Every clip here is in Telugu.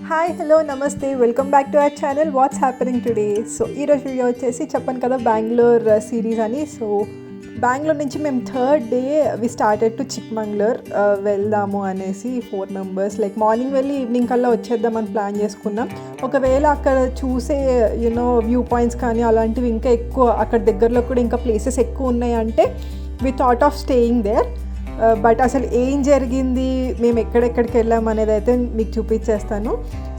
హాయ్ హలో నమస్తే welcome back to our channel what's happening today. So ఈరోజు వీడియో వచ్చేసి చెప్పాను కదా బెంగళూరు సిరీస్ అని. సో బెంగళూరు నుంచి మేము third day we started to Chikmagalur వెళ్దాము అనేసి 4 మెంబర్స్ లైక్ మార్నింగ్ వెళ్ళి ఈవినింగ్ కల్లా వచ్చేద్దామని ప్లాన్ చేసుకున్నాం. ఒకవేళ అక్కడ చూసే వ్యూ పాయింట్స్ కానీ అలాంటివి ఇంకా ఎక్కువ అక్కడ దగ్గరలో కూడా ఇంకా ప్లేసెస్ ఎక్కువ ఉన్నాయి అంటే we thought of staying there. But అసలు ఏం జరిగింది, మేము ఎక్కడెక్కడికి వెళ్ళాం అనేది అయితే మీకు చూపించేస్తాను.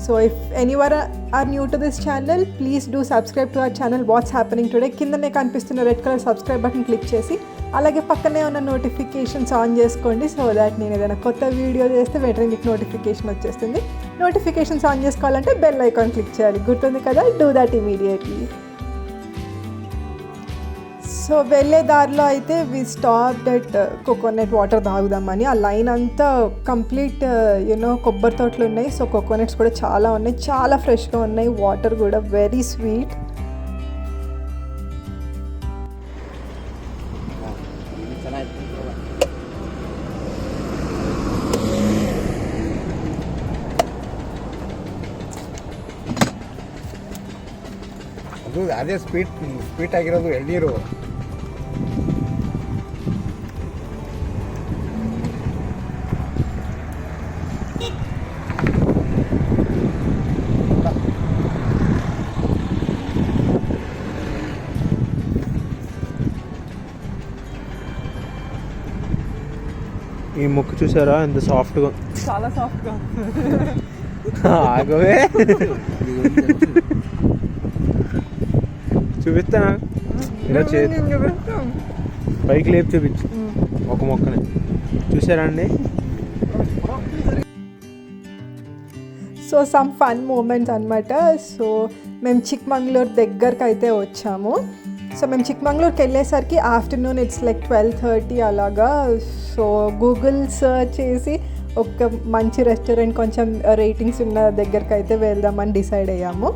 So if anywhere are new to this channel please do subscribe to our channel what's happening today. కిందనే కనిపిస్తున్న red colour subscribe button click చేసి అలాగే పక్కనే ఉన్న నోటిఫికేషన్స్ ఆన్ చేసుకోండి. సో దాట్ నేను ఏదైనా కొత్త వీడియో చేస్తే వెంటనే మీకు నోటిఫికేషన్ వచ్చేస్తుంది. నోటిఫికేషన్స్ ఆన్ చేసుకోవాలంటే బెల్ ఐకాన్ క్లిక్ చేయాలి, గుర్తుంది కదా, డూ దాట్ ఇమీడియట్లీ. సో వెళ్ళే దారిలో అయితే వి స్టాప్డ్ అట్ కోకోనట్ వాటర్ తాగుదామని. ఆ లైన్ అంతా కంప్లీట్ కొబ్బరి తోటలు ఉన్నాయి. సో కోకోనట్స్ కూడా చాలా ఉన్నాయి, చాలా ఫ్రెష్గా ఉన్నాయి, వాటర్ కూడా వెరీ స్వీట్. ಅದು ಅದೇ ಸ್ಪೀಟ್ ಆಗಿರೋದು ಎಳ್ನೀರು. ఈ ముక్కు చూసారా ఎంత సాఫ్ట్గా, చాలా సాఫ్ట్గా ఆగవే చూపిస్తా, ఇలా పైకి లేపు చూపించు ఒక మొక్కని. చూసారా అండి? సో సమ్ ఫన్ మూమెంట్స్ అనమాట. సో మేము చిక్మంగళూరు దగ్గరకు అయితే వచ్చాము. సో మేము చిక్మంగళూరుకి వెళ్ళేసరికి ఆఫ్టర్నూన్ ఇట్స్ లైక్ 12:30 అలాగా. సో గూగుల్ సర్చ్ చేసి ఒక మంచి రెస్టారెంట్ కొంచెం రేటింగ్స్ ఉన్న దగ్గరికి అయితే వెళ్దామని డిసైడ్ అయ్యాము.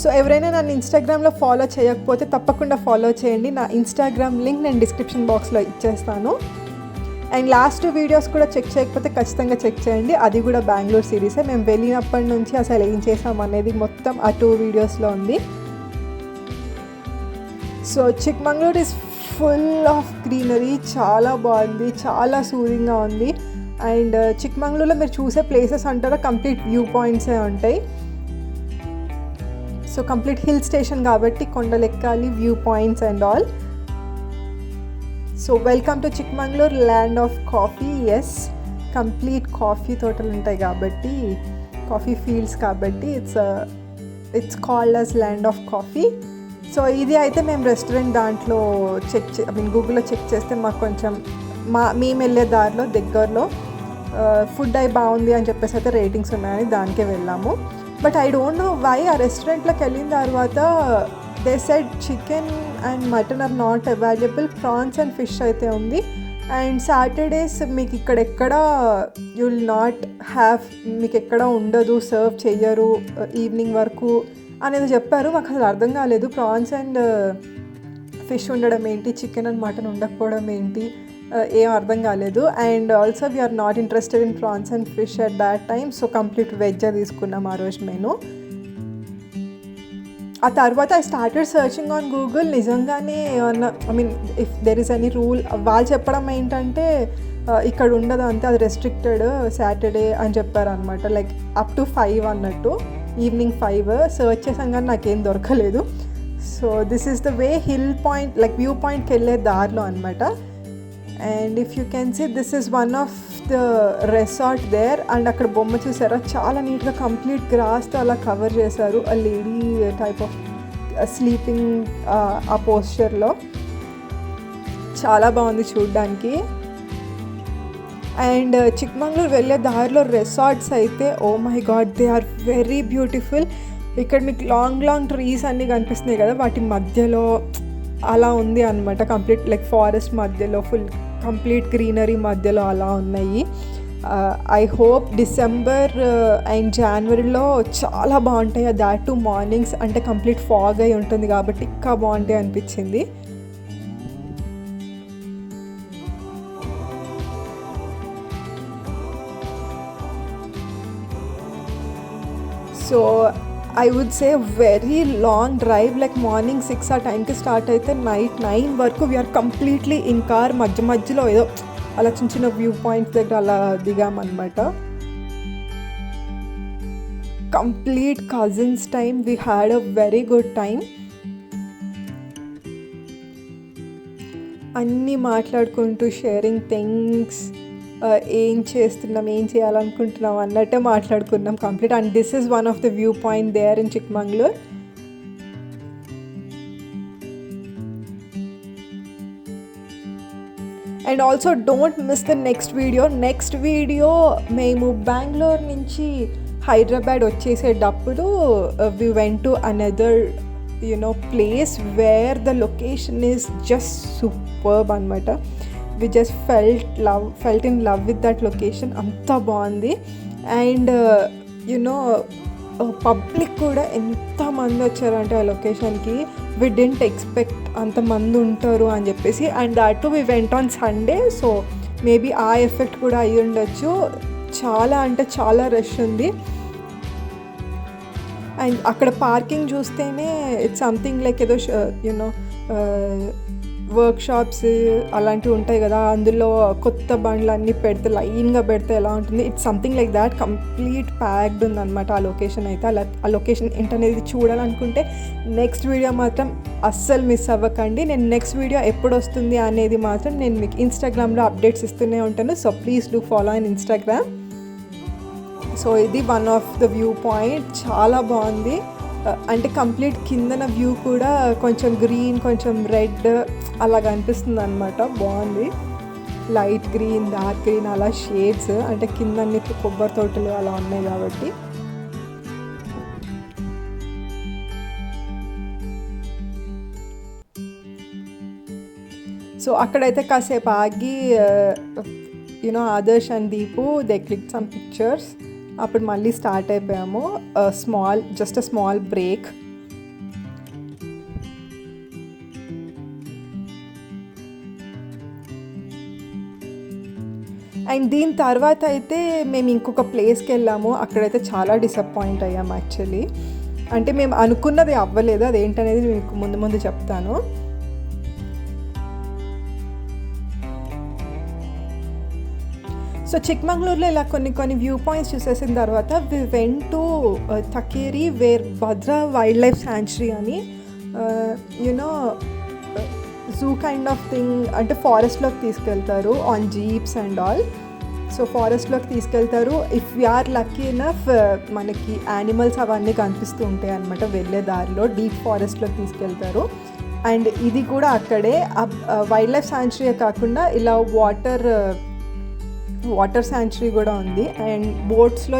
సో ఎవరైనా నన్ను ఇన్స్టాగ్రామ్లో ఫాలో చేయకపోతే తప్పకుండా ఫాలో చేయండి. నా ఇన్స్టాగ్రామ్ లింక్ నేను డిస్క్రిప్షన్ బాక్స్లో ఇచ్చేస్తాను. అండ్ లాస్ట్ వీడియోస్ కూడా చెక్ చేయకపోతే ఖచ్చితంగా చెక్ చేయండి, అది కూడా బెంగళూరు సిరీసే. మేము వెళ్ళినప్పటి నుంచి అసలు ఏం చేసాం అనేది మొత్తం ఆ 2 వీడియోస్లో ఉంది. So Chikmagalur is full of greenery, చాలా బాగుంది, చాలా సూదింగ్గా ఉంది. అండ్ చిక్మంగళూరులో మీరు చూసే ప్లేసెస్ అంటారా కంప్లీట్ వ్యూ పాయింట్సే ఉంటాయి. సో కంప్లీట్ హిల్ స్టేషన్ కాబట్టి కొండలు ఎక్కాలి, view points and all. So welcome to Chikmagalur, land of coffee. Yes, complete coffee తోటలు ఉంటాయి కాబట్టి, కాఫీ ఫీల్డ్స్ కాబట్టి it's called as land of coffee. So ఇది అయితే మేము రెస్టారెంట్ దాంట్లో గూగుల్లో చెక్ చేస్తే మాకు కొంచెం మేము వెళ్ళే దారిలో దగ్గరలో ఫుడ్ అయి బాగుంది అని చెప్పేసి అయితే రేటింగ్స్ ఉన్నాయని దానికే వెళ్ళాము. But I don't know why ఆ రెస్టారెంట్లోకి వెళ్ళిన తర్వాత they said chicken and mutton are not available, prawns and fish అయితే ఉంది. అండ్ సాటర్డేస్ మీకు ఇక్కడెక్కడ యూ విల్ నాట్ హ్యావ్, మీకు ఎక్కడ ఉండదు, సర్వ్ చెయ్యరు ఈవినింగ్ వరకు అనేది చెప్పారు. మాకు అసలు అర్థం కాలేదు, ప్రాన్స్ అండ్ ఫిష్ ఉండడం ఏంటి, చికెన్ అండ్ మటన్ ఉండకపోవడం ఏంటి, ఏం అర్థం కాలేదు. And also we're not interested in prawns and fish at that time. So complete వెజ్జే తీసుకున్నాం ఆ రోజు మెను. ఆ తర్వాత I started searching on Google. నిజంగానే ఏమన్నా if there is any rule, వాళ్ళు చెప్పడం ఏంటంటే ఇక్కడ ఉండదు అంతే, అది రెస్ట్రిక్టెడ్ సాటర్డే అని చెప్పారనమాట. లైక్ అప్ టు 5 అన్నట్టు, ఈవినింగ్ 5 సర్చ్ చేసాం కానీ నాకేం దొరకలేదు. So this is the way hill point like view పాయింట్కి వెళ్ళే దారిలో అనమాట. And if you can see this is one of the resort there. And అక్కడ బొమ్మ చూసారా, చాలా నీట్గా కంప్లీట్ గ్రాస్తో అలా కవర్ చేశారు. ఆ లేడీ టైప్ ఆఫ్ స్లీపింగ్ ఆ పోస్చర్లో చాలా బాగుంది చూడ్డానికి. అండ్ చిక్మంగళూరు వెళ్ళే దారిలో రెసార్ట్స్ అయితే oh my god, they are very beautiful. ఇక్కడ మీకు లాంగ్ ట్రీస్ అన్నీ కనిపిస్తున్నాయి కదా, వాటి మధ్యలో అలా ఉంది అనమాట. కంప్లీట్ లైక్ ఫారెస్ట్ మధ్యలో ఫుల్ కంప్లీట్ గ్రీనరీ మధ్యలో అలా ఉన్నాయి. ఐ హోప్ డిసెంబర్ అండ్ జనవరిలో చాలా బాగుంటాయి. దాట్ టు మార్నింగ్స్ అంటే కంప్లీట్ ఫాగ్ అయి ఉంటుంది కాబట్టి ఇంకా బాగుంటాయి అనిపించింది. So I would say very long drive, like morning 6 ఆ టైంకి స్టార్ట్ అయితే నైట్ 9 వరకు వీఆర్ కంప్లీట్లీ ఇన్ కార్. మధ్యలో ఏదో అలా చిన్న చిన్న వ్యూ పాయింట్స్ దగ్గర అలా దిగామన్నమాట. Complete cousins time, we had a very good time. అన్నీ మాట్లాడుకుంటూ షేరింగ్ థింగ్స్, ఏం చేస్తున్నాం, ఏం చేయాలనుకుంటున్నాం అన్నట్టే మాట్లాడుకున్నాం complete. And this is one of the view point there in Chikmagalur. And also don't miss the next video. మేము బెంగళూరు నుంచి హైదరాబాద్ వచ్చేసేటప్పుడు we went to another place where the location is just superb అనమాట. we just felt in love with that location. అంత బాగుంది. అండ్ పబ్లిక్ కూడా ఎంతమంది వచ్చారంటే ఆ లొకేషన్కి, వి డెంట్ ఎక్స్పెక్ట్ అంతమంది ఉంటారు అని చెప్పేసి. And that too we went on Sunday, so maybe ఆ ఎఫెక్ట్ కూడా అయ్యి ఉండొచ్చు. చాలా అంటే చాలా రష్ ఉంది. అండ్ అక్కడ పార్కింగ్ చూస్తేనే ఇట్స్ సంథింగ్ లైక్ ఏదో వర్క్ షాప్స్ అలాంటివి ఉంటాయి కదా, అందులో కొత్త బండ్లు అన్నీ పెడితే లైన్గా పెడితే ఎలా ఉంటుంది, it's something like that. Complete packed ఉందన్నమాట ఆ లొకేషన్ అయితే. ఆ లొకేషన్ ఏంటనేది చూడాలనుకుంటే నెక్స్ట్ వీడియో మాత్రం అస్సలు మిస్ అవ్వకండి. నేను నెక్స్ట్ వీడియో ఎప్పుడు వస్తుంది అనేది మాత్రం నేను మీకు ఇన్స్టాగ్రామ్లో అప్డేట్స్ ఇస్తూనే ఉంటాను. So please do follow in Instagram. So ఇది one of the view point, చాలా బాగుంది. అంటే కంప్లీట్ కిందన వ్యూ కూడా కొంచెం గ్రీన్, కొంచెం రెడ్ అలాగ అనిపిస్తుంది అనమాట. బాగుంది. లైట్ గ్రీన్, డార్క్ గ్రీన్ అలా షేడ్స్, అంటే కింద అన్ని కొబ్బరి తోటలు అలా ఉన్నాయి కాబట్టి. సో అక్కడైతే కాసేపు ఆగి Adarsh and Deepu they click some pictures. అప్పుడు మళ్ళీ స్టార్ట్ అయిపోయాము. Just a small break. And దీని తర్వాత అయితే మేము ఇంకొక ప్లేస్కి వెళ్ళాము. అక్కడైతే చాలా డిసప్పాయింట్ అయ్యాము యాక్చువల్లీ. అంటే మేము అనుకున్నది అవ్వలేదు, అదేంటనేది మీకు ముందు చెప్తాను. సో చిక్మంగళూరులో ఇలా కొన్ని వ్యూ పాయింట్స్ చూసేసిన తర్వాత we went to Takeri, where Bhadra wild life sanctuary అని జూ కైండ్ ఆఫ్ థింగ్, అంటే ఫారెస్ట్లోకి తీసుకెళ్తారు on jeeps and all. So ఫారెస్ట్లోకి తీసుకెళ్తారు. ఇఫ్ వీఆర్ లక్కీ ఎనఫ్ మనకి యానిమల్స్ అవన్నీ కనిపిస్తూ ఉంటాయి అన్నమాట వెళ్ళే దారిలో. డీప్ ఫారెస్ట్లోకి తీసుకెళ్తారు. అండ్ ఇది కూడా అక్కడే వైల్డ్ లైఫ్ శాంచురీ కాకుండా ఇలా వాటర్ శాంచురీ కూడా ఉంది. అండ్ బోట్స్లో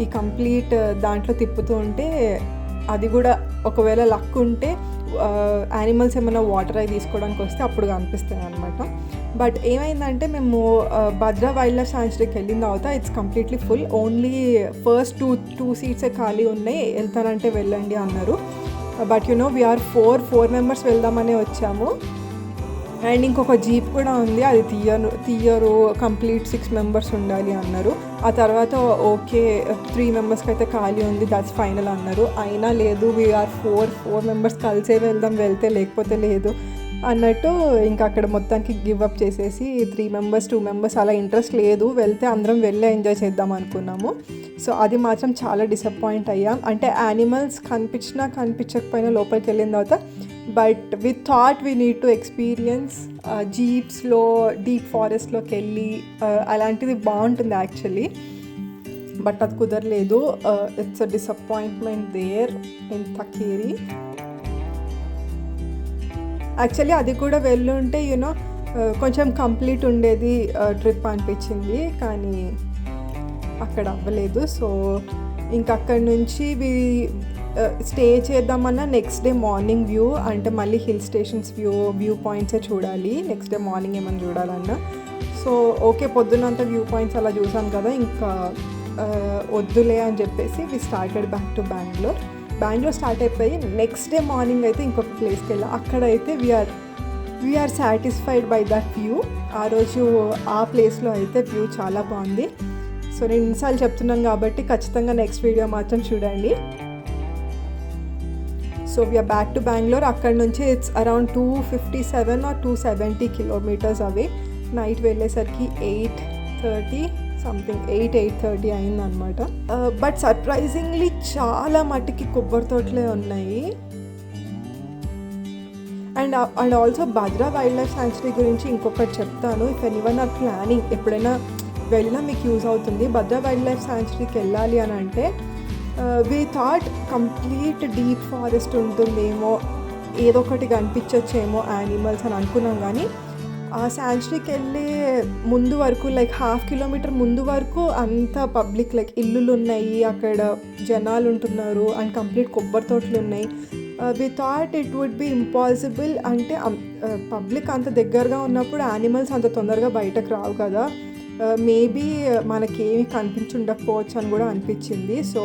ఈ కంప్లీట్ దాంట్లో తిప్పుతూ ఉంటే అది కూడా ఒకవేళ లక్ ఉంటే యానిమల్స్ ఏమైనా వాటర్ అవి తీసుకోవడానికి వస్తే అప్పుడు కనిపిస్తాయి అనమాట. బట్ ఏమైందంటే మేము భద్రా వైల్డ్ లైఫ్ శాంచురీకి వెళ్ళిన తర్వాత it's completely full. Only first two సీట్సే ఖాళీ ఉన్నాయి, వెళ్తానంటే వెళ్ళండి అన్నారు. బట్ వీఆర్ ఫోర్ మెంబర్స్ వెళ్దామనే వచ్చాము. అండ్ ఇంకొక జీప్ కూడా ఉంది, అది తీయరు కంప్లీట్ 6 మెంబర్స్ ఉండాలి అన్నారు. ఆ తర్వాత ఓకే 3 మెంబర్స్కి అయితే ఖాళీ ఉంది, దట్స్ ఫైనల్ అన్నారు. అయినా లేదు, వీఆర్ 4 మెంబర్స్ కలిసే వెళ్తే లేకపోతే లేదు అన్నట్టు ఇంకా అక్కడ మొత్తానికి గివ్ అప్ చేసేసి 3 మెంబర్స్ 2 మెంబర్స్ అలా ఇంట్రెస్ట్ లేదు, వెళ్తే అందరం వెళ్ళి ఎంజాయ్ చేద్దాం అనుకున్నాము. సో అది మాత్రం చాలా డిసప్పాయింట్ అయ్యాం. అంటే యానిమల్స్ కనిపించకపోయినా లోపలికి వెళ్ళిన తర్వాత, but we thought we need to experience జీప్స్లో డీప్ ఫారెస్ట్లోకి వెళ్ళి అలాంటిది బాగుంటుంది యాక్చువల్లీ. బట్ అది కుదరలేదు. It's a disappointment there in Takeri. Actually అది కూడా వెళ్ళుంటే కొంచెం కంప్లీట్ ఉండేది ట్రిప్ అనిపించింది, కానీ అక్కడ అవ్వలేదు. సో ఇంక అక్కడి నుంచి స్టే చేద్దామన్నా నెక్స్ట్ డే మార్నింగ్ వ్యూ, అంటే మళ్ళీ హిల్ స్టేషన్స్ వ్యూ పాయింట్సే చూడాలి నెక్స్ట్ డే మార్నింగ్ ఏమైనా చూడాలన్నా. సో ఓకే పొద్దున్నంతా వ్యూ పాయింట్స్ అలా చూసాం కదా, ఇంకా వద్దులే అని చెప్పేసి we started back to Bengaluru start అయిపోయి నెక్స్ట్ డే మార్నింగ్ అయితే ఇంకొక ప్లేస్కి వెళ్ళాం. అక్కడైతే we are satisfied by that view. ఆ రోజు ఆ ప్లేస్లో అయితే వ్యూ చాలా బాగుంది. సో నేను ఇన్నిసార్లు చెప్తున్నాను కాబట్టి ఖచ్చితంగా నెక్స్ట్ వీడియో మాత్రం చూడండి. So we are back to Bengaluru. అక్కడ నుంచి it's around 257 or 270 kilometers away. Night వెళ్ళేసరికి 8:30 అయిందనమాట. బట్ సర్ప్రైజింగ్లీ చాలా మటుకి కొబ్బరి తోటలే ఉన్నాయి. And also Bhadra wild life sanctuary గురించి ఇంకొకటి చెప్తాను. ఇఫ్ ఎనీవన్ ఆర్ ప్లానింగ్, ఎప్పుడైనా వెళ్ళినా మీకు యూజ్ అవుతుంది. భద్రా వైల్డ్ లైఫ్ శాంక్చురీకి వెళ్ళాలి అని అంటే we thought complete deep forest ఉంటుందేమో, ఏదో ఒకటి కనిపించచ్చేమో యానిమల్స్ అని అనుకున్నాం. కానీ ఆ శాంక్చురీకి వెళ్ళే ముందు వరకు లైక్ 1/2 kilometer ముందు వరకు అంత పబ్లిక్, లైక్ ఇల్లులు ఉన్నాయి, అక్కడ జనాలు ఉంటున్నారు అండ్ కంప్లీట్ కొబ్బరి తోటలు ఉన్నాయి. We thought it would be impossible. అంటే పబ్లిక్ అంత దగ్గరగా ఉన్నప్పుడు యానిమల్స్ అంత తొందరగా బయటకు రావు కదా, మేబీ మనకేమి కనిపించుండకపోవచ్చు అని కూడా అనిపించింది. So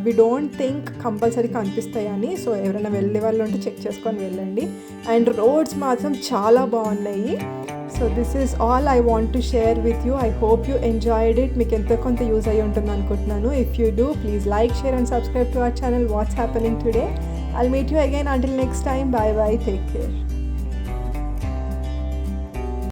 we don't think compulsory కనిపిస్తాయని. సో ఎవరైనా వెళ్ళే వాళ్ళు ఉంటే చెక్ చేసుకొని వెళ్ళండి. అండ్ రోడ్స్ మాత్రం చాలా బాగున్నాయి. So this is all I want to share with you. I hope you enjoyed it. మీకు ఎంతో కొంత యూజ్ అయ్యి ఉంటుంది అనుకుంటున్నాను. If you do, please like, share and subscribe to our channel what's happening today. I'll meet you again until next time. Bye bye. Take care.